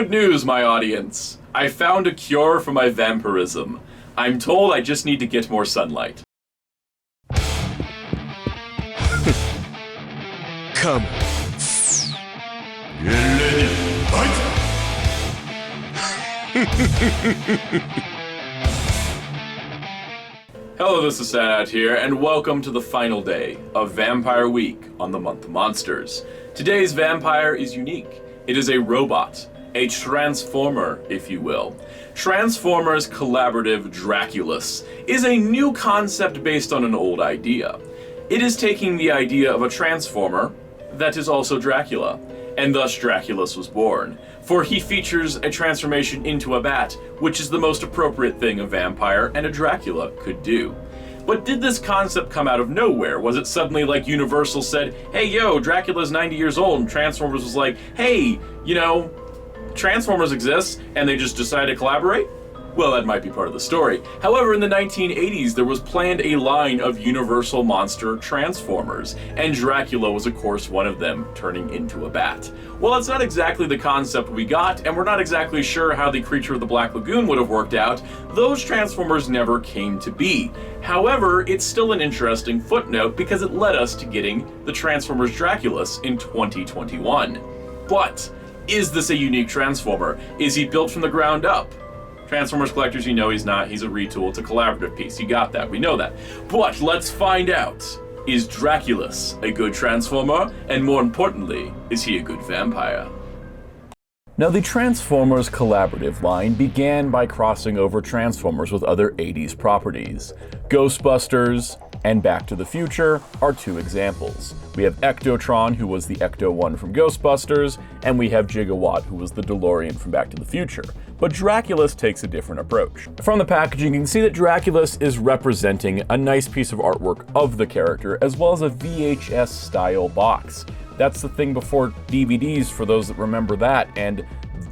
Good news, my audience. I found a cure for my vampirism. I'm told I just need to get more sunlight. Come. Hello, this is Soundout here, and welcome to the final day of Vampire Week on the Month of Monsters. Today's vampire is unique. It is a robot, a transformer, if you will. Transformers Collaborative Draculus is a new concept based on an old idea. It is taking the idea of a transformer that is also Dracula, and thus Draculus was born, for he features a transformation into a bat, which is the most appropriate thing a vampire and a Dracula could do. But did this concept come out of nowhere? Was it suddenly like Universal said, hey yo, Dracula's 90 years old, and Transformers was like, hey, you know, Transformers exists, and they just decided to collaborate? Well, that might be part of the story. However, in the 1980s, there was planned a line of Universal monster Transformers, and Dracula was of course one of them, turning into a bat. Well, that's not exactly the concept we got, and we're not exactly sure how the Creature of the Black Lagoon would have worked out. Those Transformers never came to be. However, it's still an interesting footnote because it led us to getting the Transformers Draculus in 2021. But, is this a unique Transformer? Is he built from the ground up? Transformers collectors, you know he's not. He's a retool. It's a collaborative piece. You got that. We know that. But let's find out. Is Draculus a good Transformer? And more importantly, is he a good vampire? Now, the Transformers collaborative line began by crossing over Transformers with other 80s properties. Ghostbusters and Back to the Future are two examples. We have Ectotron, who was the Ecto-1 from Ghostbusters, and we have Gigawatt, who was the DeLorean from Back to the Future. But Draculus takes a different approach. From the packaging, you can see that Draculus is representing a nice piece of artwork of the character, as well as a VHS-style box. That's the thing before DVDs, for those that remember that, and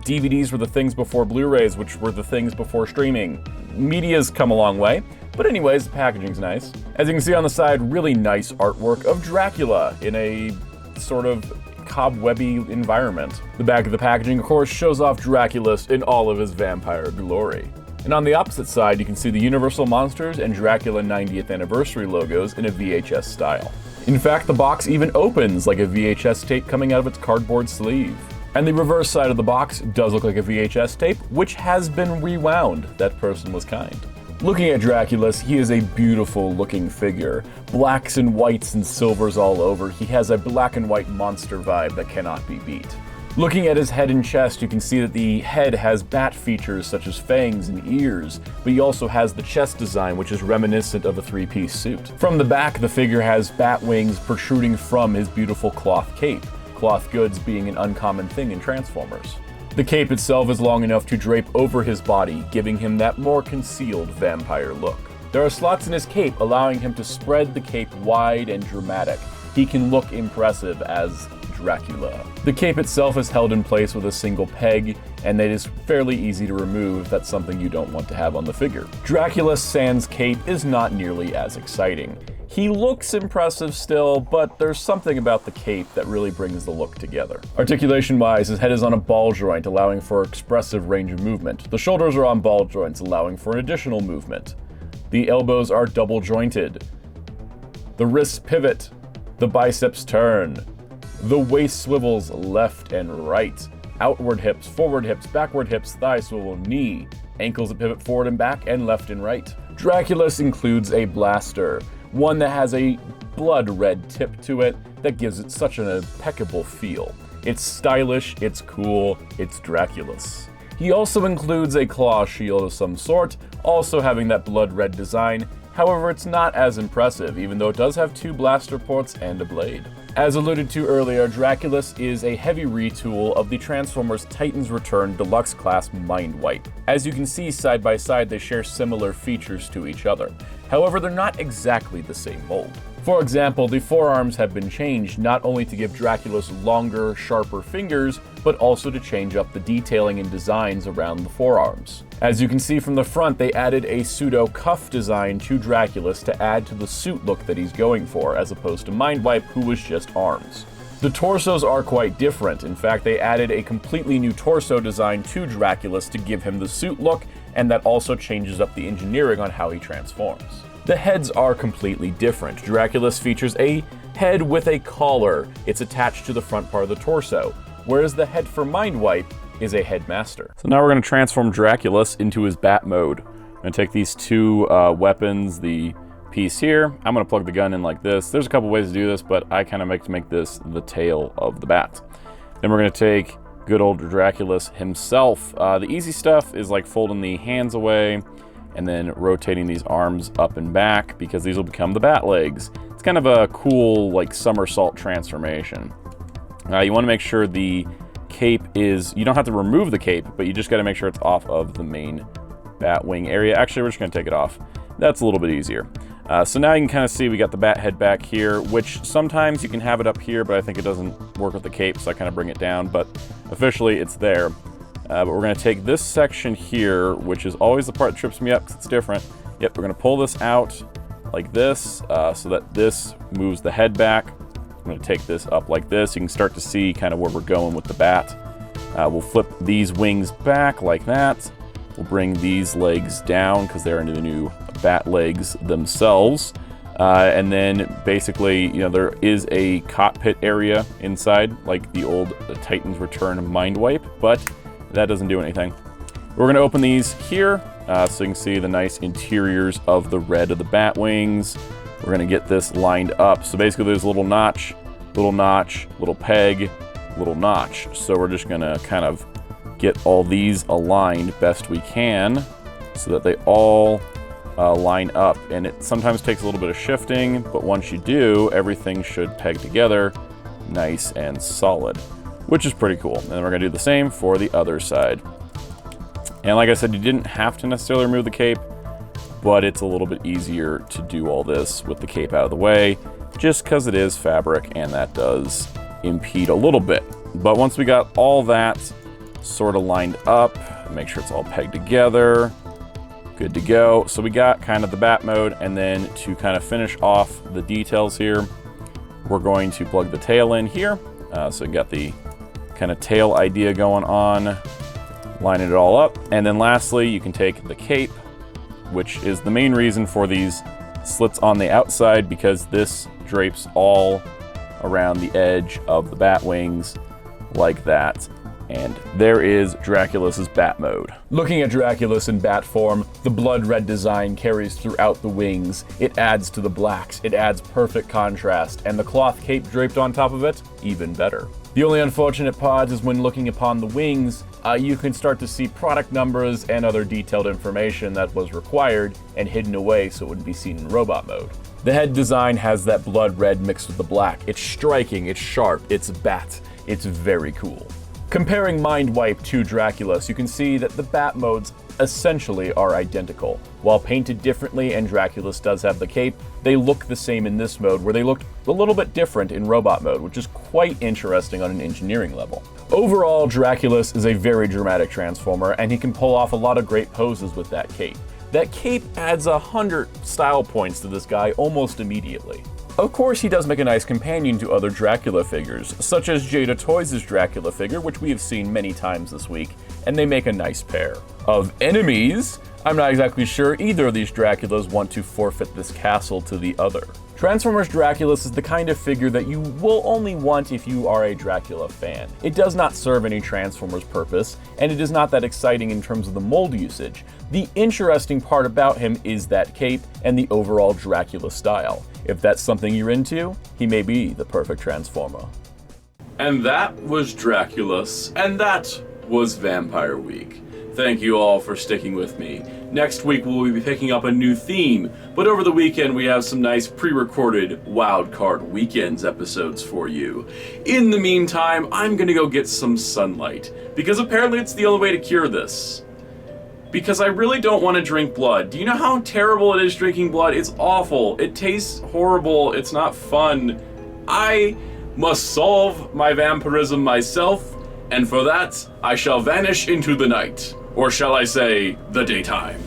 DVDs were the things before Blu-rays, which were the things before streaming. Media's come a long way. But anyways, the packaging's nice. As you can see on the side, really nice artwork of Dracula in a sort of cobwebby environment. The back of the packaging, of course, shows off Draculus in all of his vampire glory. And on the opposite side, you can see the Universal Monsters and Dracula 90th Anniversary logos in a VHS style. In fact, the box even opens like a VHS tape coming out of its cardboard sleeve. And the reverse side of the box does look like a VHS tape, which has been rewound. That person was kind. Looking at Draculus, he is a beautiful looking figure. Blacks and whites and silvers all over. He has a black and white monster vibe that cannot be beat. Looking at his head and chest, you can see that the head has bat features such as fangs and ears, but he also has the chest design, which is reminiscent of a three-piece suit. From the back, the figure has bat wings protruding from his beautiful cloth cape, cloth goods being an uncommon thing in Transformers. The cape itself is long enough to drape over his body, giving him that more concealed vampire look. There are slots in his cape allowing him to spread the cape wide and dramatic. He can look impressive as Dracula. The cape itself is held in place with a single peg, and it is fairly easy to remove if that's something you don't want to have on the figure. Dracula sans cape is not nearly as exciting. He looks impressive still, but there's something about the cape that really brings the look together. Articulation-wise, his head is on a ball joint, allowing for expressive range of movement. The shoulders are on ball joints, allowing for an additional movement. The elbows are double jointed. The wrists pivot. The biceps turn. The waist swivels left and right. Outward hips, forward hips, backward hips, thigh swivel, knee. Ankles that pivot forward and back, and left and right. Draculus includes a blaster, one that has a blood red tip to it that gives it such an impeccable feel. It's stylish, it's cool, it's Draculus. He also includes a claw shield of some sort, also having that blood red design. However, it's not as impressive, even though it does have two blaster ports and a blade. As alluded to earlier, Draculus is a heavy retool of the Transformers Titans Return Deluxe Class Mind Wipe. As you can see side by side, they share similar features to each other. However, they're not exactly the same mold. For example, the forearms have been changed not only to give Draculus longer, sharper fingers, but also to change up the detailing and designs around the forearms. As you can see from the front, they added a pseudo cuff design to Draculus to add to the suit look that he's going for, as opposed to Mindwipe, who was just arms. The torsos are quite different. In fact, they added a completely new torso design to Draculus to give him the suit look, and that also changes up the engineering on how he transforms. The heads are completely different. Draculus features a head with a collar. It's attached to the front part of the torso, whereas the head for Mindwipe is a headmaster. So now we're going to transform Draculus into his bat mode. I'm going to take these two weapons, the piece here. I'm going to plug the gun in like this. There's a couple ways to do this, but I kind of make this the tail of the bat. Then we're going to take good old Draculus himself. The easy stuff is like folding the hands away and then rotating these arms up and back, because these will become the bat legs. It's kind of a cool like somersault transformation. You want to make sure the cape is, you don't have to remove the cape, but you just got to make sure it's off of the main bat wing area. Actually, we're just going to take it off. That's a little bit easier. So now you can kind of see we got the bat head back here, which sometimes you can have it up here, but I think it doesn't work with the cape, so I kind of bring it down, but officially it's there. But we're going to take this section here, which is always the part that trips me up because it's different. Yep, we're going to pull this out like this, so that this moves the head back. I'm going to take this up like this. You can start to see kind of where we're going with the bat. We'll flip these wings back like that. We'll bring these legs down because they're into the new bat legs themselves. And then basically, you know, there is a cockpit area inside, like the old Titans Return Mindwipe, but that doesn't do anything. We're going to open these here so you can see the nice interiors of the red of the bat wings. We're going to get this lined up. So basically there's a little notch, little peg, little notch. So we're just going to kind of get all these aligned best we can so that they all line up. And it sometimes takes a little bit of shifting, but once you do, everything should peg together nice and solid, which is pretty cool. And then we're going to do the same for the other side. And like I said, you didn't have to necessarily remove the cape, but it's a little bit easier to do all this with the cape out of the way, just because it is fabric and that does impede a little bit. But once we got all that sort of lined up, make sure it's all pegged together, good to go. So we got kind of the bat mode, and then to kind of finish off the details here, we're going to plug the tail in here. So we got the kind of tail idea going on, lining it all up. And then lastly, you can take the cape, which is the main reason for these slits on the outside, because this drapes all around the edge of the bat wings like that. And there is Draculus's bat mode. Looking at Draculus in bat form, the blood red design carries throughout the wings. It adds to the blacks, it adds perfect contrast, and the cloth cape draped on top of it, even better. The only unfortunate part is when looking upon the wings, you can start to see product numbers and other detailed information that was required and hidden away so it wouldn't be seen in robot mode. The head design has that blood red mixed with the black. It's striking, it's sharp, it's bat, it's very cool. Comparing Mindwipe to Draculus, you can see that the bat modes essentially are identical. While painted differently and Draculus does have the cape, they look the same in this mode, where they looked a little bit different in robot mode, which is quite interesting on an engineering level. Overall, Draculus is a very dramatic transformer, and he can pull off a lot of great poses with that cape. That cape adds 100 style points to this guy almost immediately. Of course, he does make a nice companion to other Dracula figures, such as Jada Toys' Dracula figure, which we have seen many times this week, and they make a nice pair. Of enemies, I'm not exactly sure either of these Draculas want to forfeit this castle to the other. Transformers Draculus is the kind of figure that you will only want if you are a Dracula fan. It does not serve any Transformers purpose, and it is not that exciting in terms of the mold usage. The interesting part about him is that cape and the overall Dracula style. If that's something you're into, he may be the perfect Transformer. And that was Draculus, and that was Vampire Week. Thank you all for sticking with me. Next week we'll be picking up a new theme, but over the weekend we have some nice pre-recorded Wildcard Weekends episodes for you. In the meantime, I'm gonna go get some sunlight, because apparently it's the only way to cure this. Because I really don't want to drink blood. Do you know how terrible it is drinking blood? It's awful. It tastes horrible. It's not fun. I must solve my vampirism myself, and for that, I shall vanish into the night. Or shall I say, the daytime.